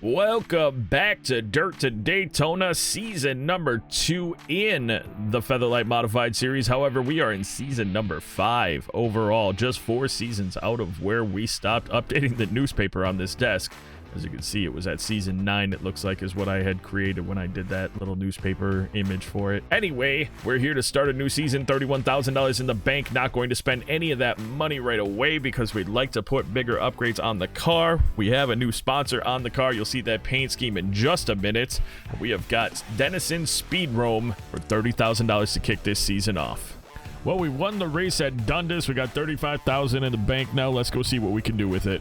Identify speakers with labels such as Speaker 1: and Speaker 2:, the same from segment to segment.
Speaker 1: Welcome back to Dirt to Daytona, season number 2 in the Featherlite modified series. However, we are in season number 5 overall, just 4 seasons out of where we stopped updating the newspaper on this desk. As you can see, it was at season 9, it looks like, is what I had created when I did that little newspaper image for it. Anyway, we're here to start a new season, $31,000 in the bank. Not going to spend any of that money right away because we'd like to put bigger upgrades on the car. We have a new sponsor on the car. You'll see that paint scheme in just a minute. We have got Denison Speed Roam for $30,000 to kick this season off. Well, we won the race at Dundas. We got $35,000 in the bank now. Let's go see what we can do with it.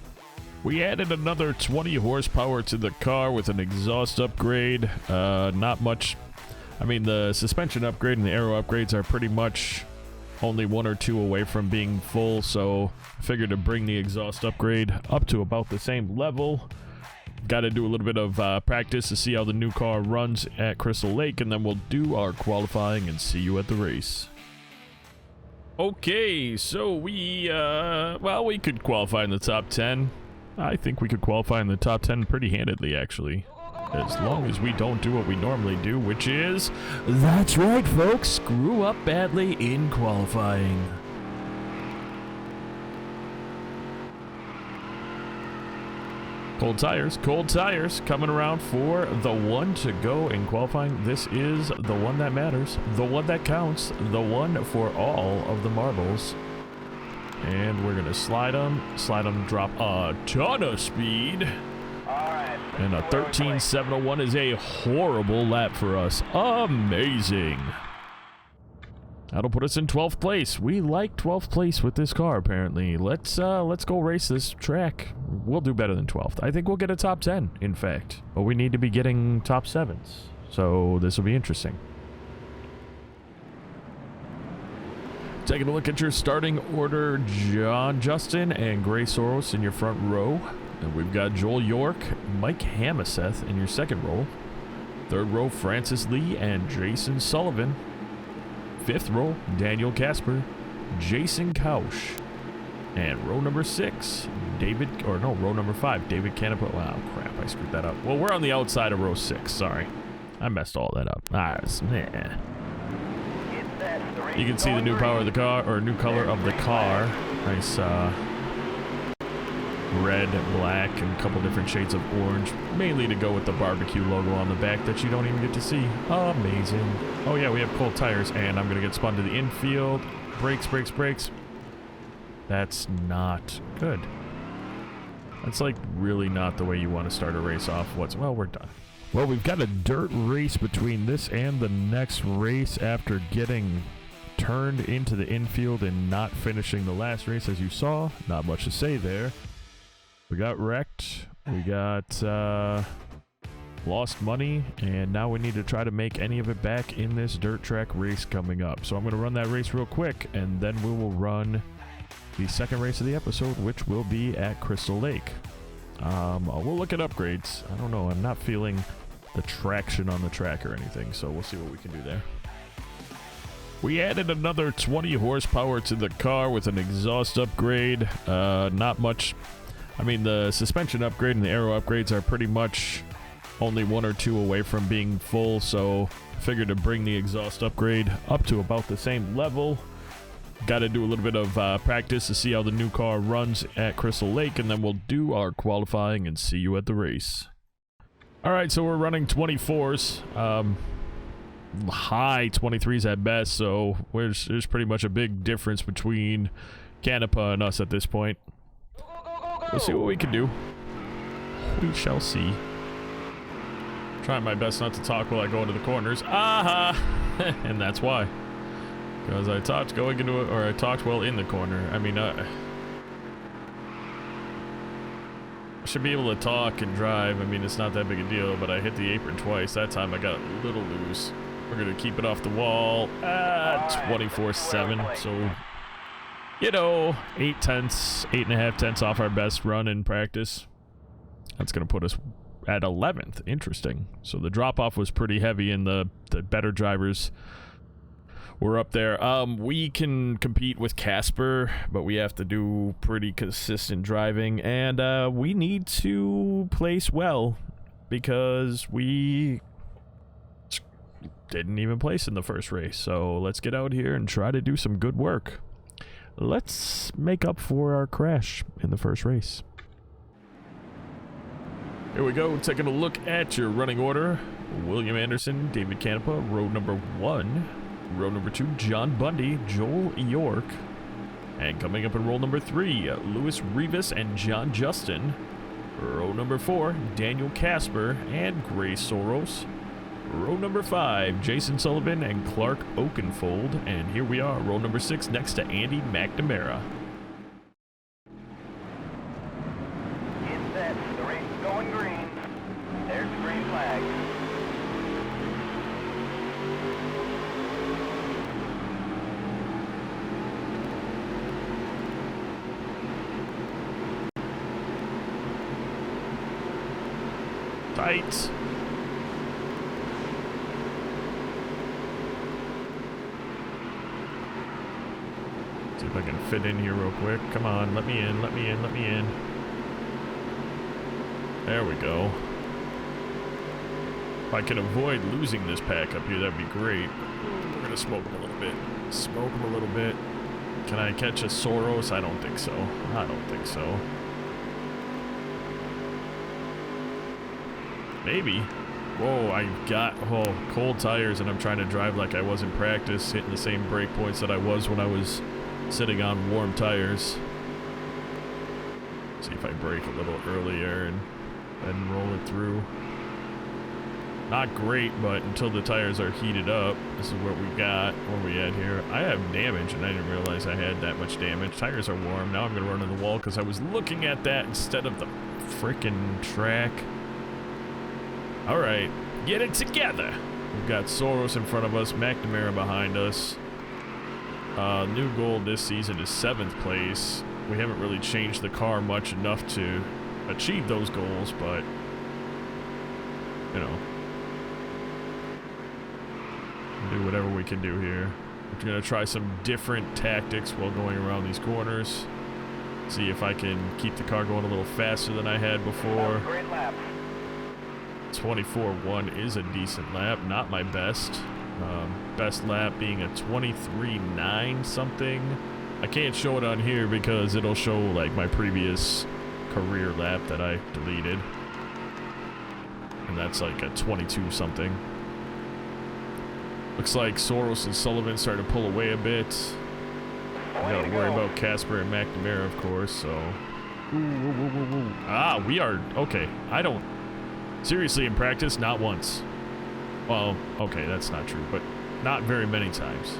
Speaker 1: We added another 20 horsepower to the car with an exhaust upgrade. Not much. I mean, the suspension upgrade and the aero upgrades are pretty much only 1 or 2 away from being full, so I figured to bring the exhaust upgrade up to about the same level. Got to do a little bit of practice to see how the new car runs at Crystal Lake, and then we'll do our qualifying and see you at the race. Okay, so we could qualify in the top 10. I think we could qualify in the top 10 pretty handedly, actually. As long as we don't do what we normally do, which is... That's right, folks! Screw up badly in qualifying. Cold tires coming around for the one to go in qualifying. This is the one that matters, the one that counts, the one for all of the marbles. And we're gonna slide them, drop a ton of speed. And a 13.701 is a horrible lap for us. Amazing. That'll put us in 12th place. We like 12th place with this car, apparently. Let's go race this track. We'll do better than 12th. I think we'll get a top 10, in fact. But we need to be getting top 7s. So this will be interesting. Taking a look at your starting order, John Justin and Gray Soros in your front row. And we've got Joel York, Mike Hamaseth in your second row. Third row, Francis Lee and Jason Sullivan. Fifth row, Daniel Casper, Jason Kausch. And row number 6, row number 5, David Canapa. Wow, crap, I screwed that up. Well, we're on the outside of row 6, sorry. I messed all that up. You can see the new power of the car, or new color of the car. Nice red, black, and a couple different shades of orange. Mainly to go with the barbecue logo on the back that you don't even get to see. Amazing. Oh yeah, we have cold tires, and I'm going to get spun to the infield. Brakes. That's not good. That's like really not the way you want to start a race off. Well, we're done. Well, we've got a dirt race between this and the next race after getting turned into the infield and not finishing the last race, as you saw. Not much to say there. We got wrecked. We got lost money, and now we need to try to make any of it back in this dirt track race coming up. So I'm going to run that race real quick, and then we will run the second race of the episode, which will be at Crystal Lake. We'll look at upgrades. I don't know. I'm not feeling the traction on the track or anything, so we'll see what we can do there. We added another 20 horsepower to the car with an exhaust upgrade. Not much. I mean, the suspension upgrade and the aero upgrades are pretty much only 1 or 2 away from being full, so I figured to bring the exhaust upgrade up to about the same level. Got to do a little bit of practice to see how the new car runs at Crystal Lake, and then we'll do our qualifying and see you at the race. Alright, so we're running 24s. High 23s at best, so there's pretty much a big difference between Canapa and us at this point. We'll see what we can do. We shall see. Trying my best not to talk while I go into the corners. Aha! And that's why. Because I talked going into it, or I talked well in the corner. I mean, I should be able to talk and drive. I mean, it's not that big a deal, but I hit the apron twice. That time I got a little loose. We're going to keep it off the wall. 24/7. So, you know, 8.5 tenths off our best run in practice. That's going to put us at 11th. Interesting. So the drop-off was pretty heavy, and the better drivers were up there. We can compete with Casper, but we have to do pretty consistent driving, and we need to place well. because we didn't even place in the first race. So let's get out here and try to do some good work. Let's make up for our crash in the first race. Here we go, taking a look at your running order. William Anderson, David Canepa, road number 1. Row number 2, John Bundy, Joel York. And coming up in roll number 3, Louis Rivas and John Justin. Row number 4, Daniel Casper and Grace Soros. Row number 5, Jason Sullivan and Clark Oakenfold. And here we are, row number 6, next to Andy McNamara.
Speaker 2: Get set, the race is going green. There's the green flag.
Speaker 1: Tight. See if I can fit in here real quick. Come on, let me in, let me in, let me in. There we go. If I can avoid losing this pack up here, that'd be great. We're gonna smoke him a little bit. Smoke him a little bit. Can I catch a Soros? I don't think so. I don't think so. Maybe. Whoa, I got cold tires and I'm trying to drive like I was in practice, hitting the same brake points that I was when I was sitting on warm tires. See if I brake a little earlier and then roll it through. Not great, but until the tires are heated up, this is what we got. Where we at here? I have damage and I didn't realize I had that much damage. Tires are warm. Now I'm gonna run into the wall because I was looking at that instead of the frickin' track. Alright, get it together. We've got Soros in front of us, McNamara behind us. New goal this season is 7th place. We haven't really changed the car much enough to achieve those goals, but, you know, do whatever we can do here. We're going to try some different tactics while going around these corners. See if I can keep the car going a little faster than I had before.
Speaker 2: Great lap.
Speaker 1: 24.1 is a decent lap, not my best. Best lap being a 23.9 something. I can't show it on here because it'll show like my previous career lap that I deleted. And that's like a 22 something. Looks like Soros and Sullivan starting to pull away a bit. I gotta worry about Casper and McNamara, of course, so. Ooh. Ah, we are, okay, seriously, in practice, not once. Well, okay, that's not true, but not very many times.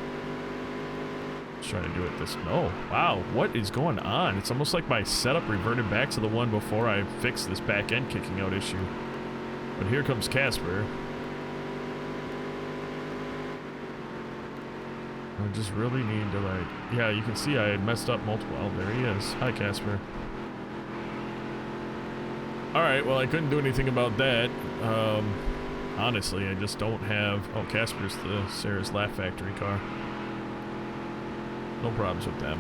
Speaker 1: Let's try to do it this. Oh, wow, what is going on? It's almost like my setup reverted back to the one before I fixed this back end kicking out issue. But here comes Casper. I just really need to, like, yeah, you can see I had messed up multiple. Oh, there he is. Hi, Casper. Alright, well, I couldn't do anything about that. Honestly, I just don't have... Oh, Casper's the Sarah's Laugh Factory car. No problems with them.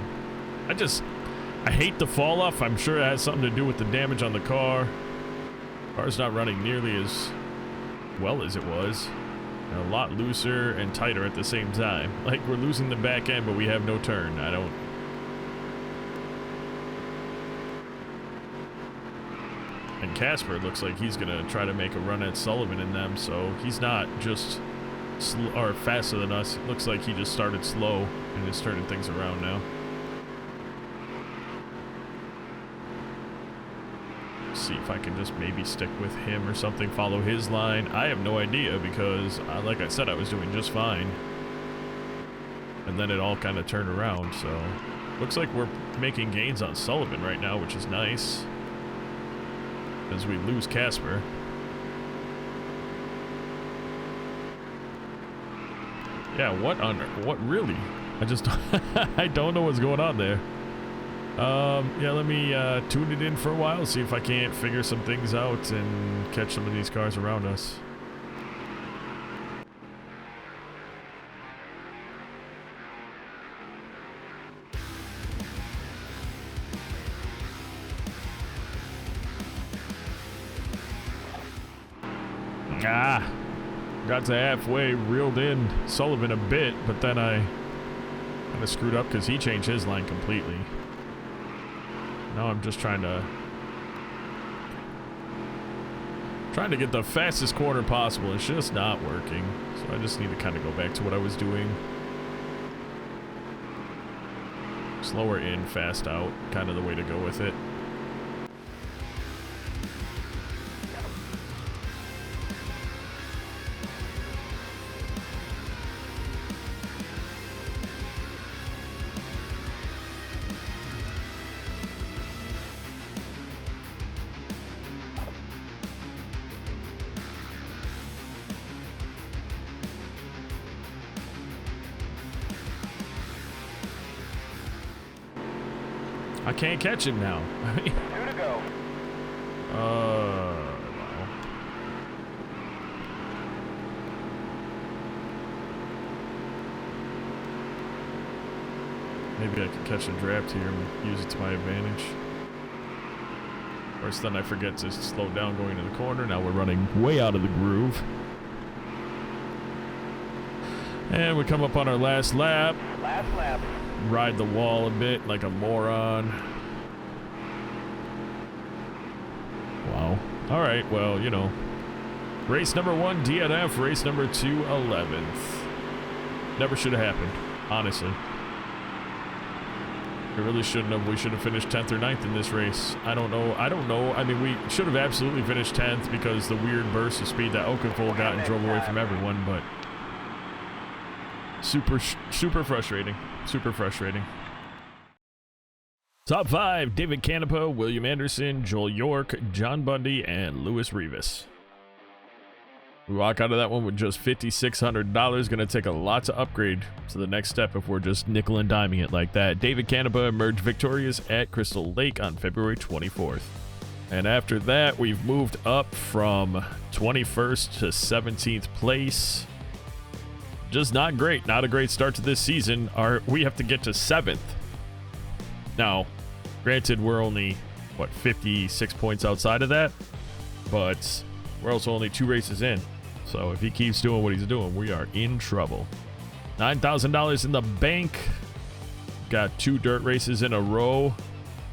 Speaker 1: I hate the fall off. I'm sure it has something to do with the damage on the car. Car's not running nearly as well as it was. And a lot looser and tighter at the same time. Like, we're losing the back end, but we have no turn. And Casper looks like he's going to try to make a run at Sullivan in them, so he's not just faster than us. It looks like he just started slow and is turning things around now. See if I can just maybe stick with him or something, follow his line. I have no idea because, like I said, I was doing just fine. And then it all kind of turned around, so... Looks like we're making gains on Sullivan right now, which is nice. As we lose Casper. Yeah, what really? I don't know what's going on there. Yeah, let me tune it in for a while, see if I can't figure some things out and catch some of these cars around us. Got to halfway, reeled in Sullivan a bit, but then I kind of screwed up because he changed his line completely. Now I'm just trying to get the fastest corner possible. It's just not working. So I just need to kind of go back to what I was doing. Slower in, fast out, kind of the way to go with it. I can't catch him now.
Speaker 2: 2 to go.
Speaker 1: Wow. Maybe I could catch a draft here and use it to my advantage. Of course, then I forget to slow down going to the corner. Now we're running way out of the groove. And we come up on our last lap.
Speaker 2: Last lap.
Speaker 1: Ride the wall a bit like a moron. Wow. All right, well, you know. Race number 1, DNF. Race number 2, 11th. Never should have happened, honestly. It really shouldn't have. We should have finished 10th or 9th in this race. I don't know. I mean, we should have absolutely finished 10th because the weird burst of speed that Okafor got and drove away from everyone, but super frustrating. Super frustrating. Top 5, David Canepa, William Anderson, Joel York, John Bundy, and Luis Rivas. We walk out of that one with just $5,600. Going to take a lot to upgrade to the next step if we're just nickel and diming it like that. David Canepa emerged victorious at Crystal Lake on February 24th. And after that, we've moved up from 21st to 17th place. Just not great. Not a great start to this season. We have to get to 7th. Now, granted, we're only, 56 points outside of that? But we're also only 2 races in. So if he keeps doing what he's doing, we are in trouble. $9,000 in the bank. Got 2 dirt races in a row.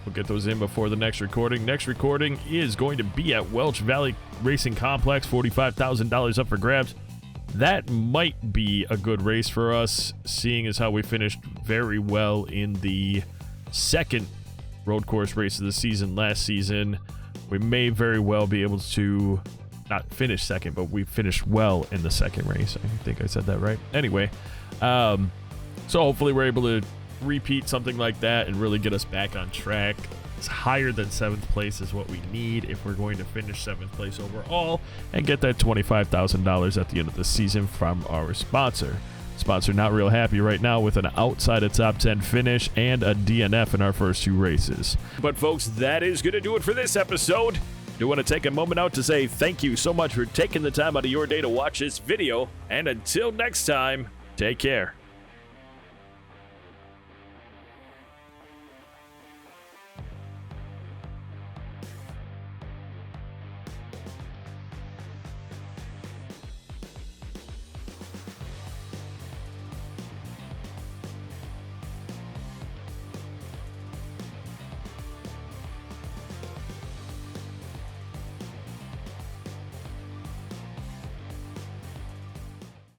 Speaker 1: We'll get those in before the next recording. Next recording is going to be at Welch Valley Racing Complex. $45,000 up for grabs. That might be a good race for us, seeing as how we finished very well in the second road course race of the season last season. We may very well be able to not finish second, but we finished well in the second race. I think I said that right. Anyway, so hopefully we're able to repeat something like that and really get us back on track. It's higher than 7th place is what we need if we're going to finish 7th place overall and get that $25,000 at the end of the season from our sponsor. Sponsor not real happy right now with an outside of top 10 finish and a DNF in our first 2 races. But folks, that is going to do it for this episode. I do want to take a moment out to say thank you so much for taking the time out of your day to watch this video. And until next time, take care.